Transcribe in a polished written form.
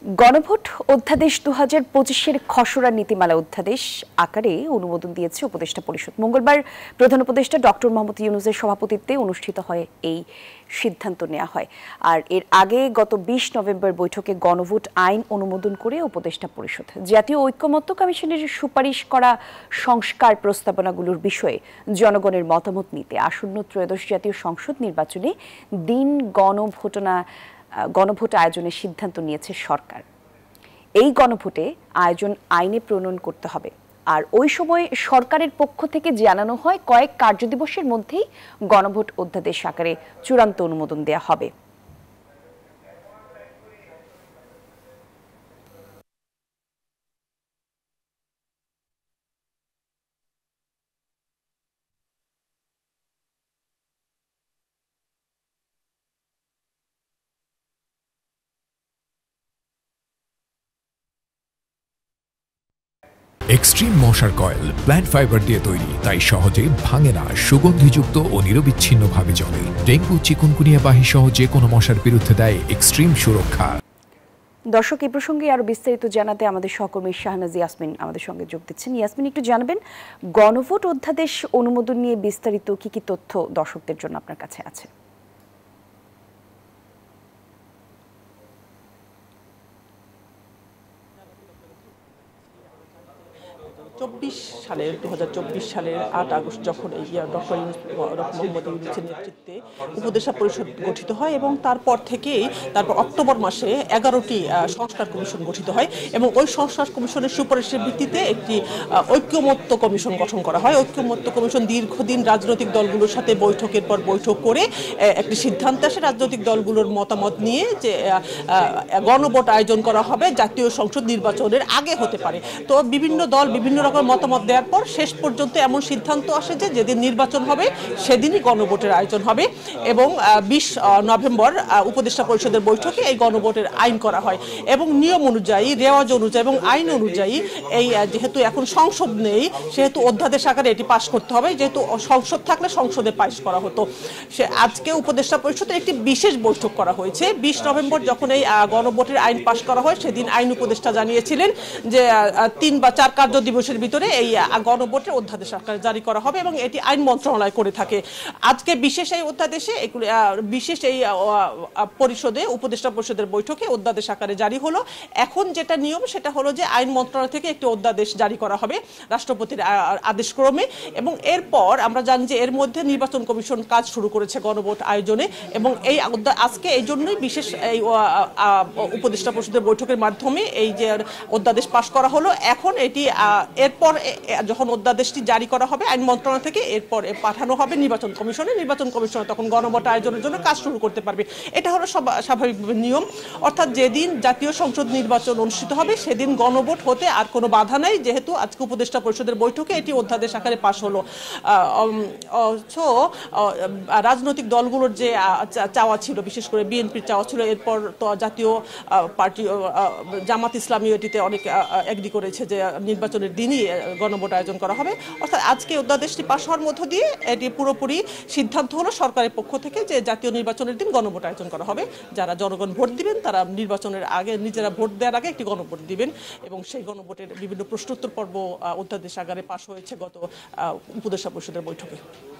গণভোট অধ্যাদেশ ২০২৫-এর খসড়া নীতিমালা অধ্যাদেশ আকারে অনুমোদন দিয়েছে উপদেষ্টা পরিষদ। মঙ্গলবার প্রধান উপদেষ্টা ডক্টর মোহাম্মদ ইউনূসের সভাপতিত্বে অনুষ্ঠিত হয় এই সিদ্ধান্ত নেওয়া হয়। আর এর আগে গত ২০ নভেম্বর বৈঠকে গণভোট আইন অনুমোদন করে উপদেষ্টা পরিষদ জাতীয় ঐকমত্য কমিশনের সুপারিশ করা সংস্কার প্রস্তাবনাগুলোর বিষয়ে জনগণের মতামত নিতে আসন্ন ত্রয়োদশ জাতীয় সংসদ নির্বাচনে দিন গণভোট আয়োজনের সিদ্ধান্ত নিয়েছে সরকার। এই গণভোটে আয়োজন আইনে প্রণয়ন করতে হবে। আর ওই সময় সরকারের পক্ষ থেকে জানানো হয় কয়েক কার্যদিবসের মধ্যেই গণভোট অধ্যাদেশ আকারে চূড়ান্ত অনুমোদন দেওয়া হবে। এক্সট্রিম মশার কয়েল প্ল্যান্ট ফাইবার দিয়ে তৈরি, তাই সহজে ভাঙে না, সুগন্ধিযুক্ত ও নিরবিচ্ছিন্নভাবে জ্বলে। ডেঙ্গু, চিকুনগুনিয়া বাহি সহ যে কোনো মশার বিরুদ্ধে দেয় এক্সট্রিম সুরক্ষা। দর্শক, এই প্রসঙ্গে আরো বিস্তারিত জানাতে আমাদের সহকর্মী শাহনাজ ইয়াসমিন আমাদের সঙ্গে যোগ দিচ্ছেন। ইয়াসমিন, একটু জানাবেন গণভোট অধ্যাদেশ অনুমোদন নিয়ে বিস্তারিত কি তথ্য দর্শকদের জন্য আপনার কাছে আছে? 2024 সালের 8 আগস্ট যখন এই ডক্টর মোহাম্মদ ইউনূসের নেতৃত্বে উপদেষ্টা পরিষদ গঠিত হয় এবং তারপর অক্টোবর মাসে 11টি সংস্কার কমিশন গঠিত হয় এবং ওই সংস্কার কমিশনের সুপারিশের ভিত্তিতে একটি ঐক্যমত্য কমিশন গঠন করা হয়। ঐক্যমত্য কমিশন দীর্ঘদিন রাজনৈতিক দলগুলোর সাথে বৈঠকের পর বৈঠক করে একটি সিদ্ধান্ত আসে রাজনৈতিক দলগুলোর মতামত নিয়ে যে গণভোট আয়োজন করা হবে জাতীয় সংসদ নির্বাচনের আগে হতে পারে। তো বিভিন্ন দল বিভিন্ন রকম মতামত দেওয়ার পর শেষ পর্যন্ত এমন সিদ্ধান্ত আসে যে যেদিন নির্বাচন হবে সেদিনই গণভোটের আয়োজন হবে এবং 20 নভেম্বর উপদেষ্টা পরিষদের বৈঠকে এই গণভোটের আইন করা হয় এবং নিয়ম অনুযায়ী, রেওয়াজ অনুযায়ী এবং আইন অনুযায়ী এই যেহেতু এখন সংসদ নেই সেহেতু অধ্যাদেশ আকারে এটি পাশ করতে হবে। যেহেতু সংসদ থাকলে সংসদে পাশ করা হতো, আজকে উপদেষ্টা পরিষদের একটি বিশেষ বৈঠক করা হয়েছে। 20 নভেম্বর যখন এই গণভোটের আইন পাশ করা হয় সেদিন আইন উপদেষ্টা জানিয়েছিলেন যে 3 বা 4 কার্য দিবসের ভিতরে এই গণভোটের অধ্যাদেশ আকারে জারি করা হবে এবং এটি আইন মন্ত্রণালয় করে থাকে। আজকে বিশেষ এই অধ্যাদেশে বিশেষ এই পরিষদে উপদেষ্টা পরিষদের বৈঠকে অধ্যাদেশ আকারে জারি হলো। এখন যেটা নিয়ম সেটা হলো যে আইন মন্ত্রণালয় থেকে একটি অধ্যাদেশ জারি করা হবে রাষ্ট্রপতির আদেশক্রমে এবং এরপর আমরা জানি যে এর মধ্যে নির্বাচন কমিশন কাজ শুরু করেছে গণভোট আয়োজনে এবং এই আজকে এই জন্যই বিশেষ এই উপদেষ্টা পরিষদের বৈঠকের মাধ্যমে এই যে অধ্যাদেশ পাশ করা হলো। এখন এটি এরপর যখন অধ্যাদেশটি জারি করা হবে আইন মন্ত্রণালয় থেকে এরপর পাঠানো হবে নির্বাচন কমিশনে। নির্বাচন কমিশন তখন গণভোট আয়োজনের জন্য কাজ শুরু করতে পারবে। এটা হলো স্বাভাবিক নিয়ম, অর্থাৎ যেদিন জাতীয় সংসদ নির্বাচন অনুষ্ঠিত হবে সেদিন গণভোট হতে আর কোনো বাধা নাই, যেহেতু আজকে উপদেষ্টা পরিষদের বৈঠকে এটি অধ্যাদেশ আকারে পাশ হলো। রাজনৈতিক দলগুলোর যে চাওয়া ছিল, বিশেষ করে বিএনপির চাওয়া ছিল, এরপর তো জাতীয় পার্টি জামাত ইসলামী এটিতে অনেক এগ্রি করেছে যে নির্বাচনের দিনই গণভোট আয়োজন করা হবে। অর্থাৎ আজকে অধ্যাদেশটি পাশ হওয়ার মধ্য দিয়ে এটি পুরোপুরি সিদ্ধান্ত হলো সরকারের পক্ষ থেকে যে জাতীয় নির্বাচনের দিন গণভোট আয়োজন করা হবে। যারা জনগণ ভোট দিবেন তারা নির্বাচনের আগে নিজেরা ভোট দেওয়ার আগে একটি গণভোট দিবেন এবং সেই গণভোটের বিভিন্ন প্রশ্নোত্তর পর্ব অধ্যাদেশ আকারে পাশ হয়েছে গত উপদেষ্টা পরিষদের বৈঠকে।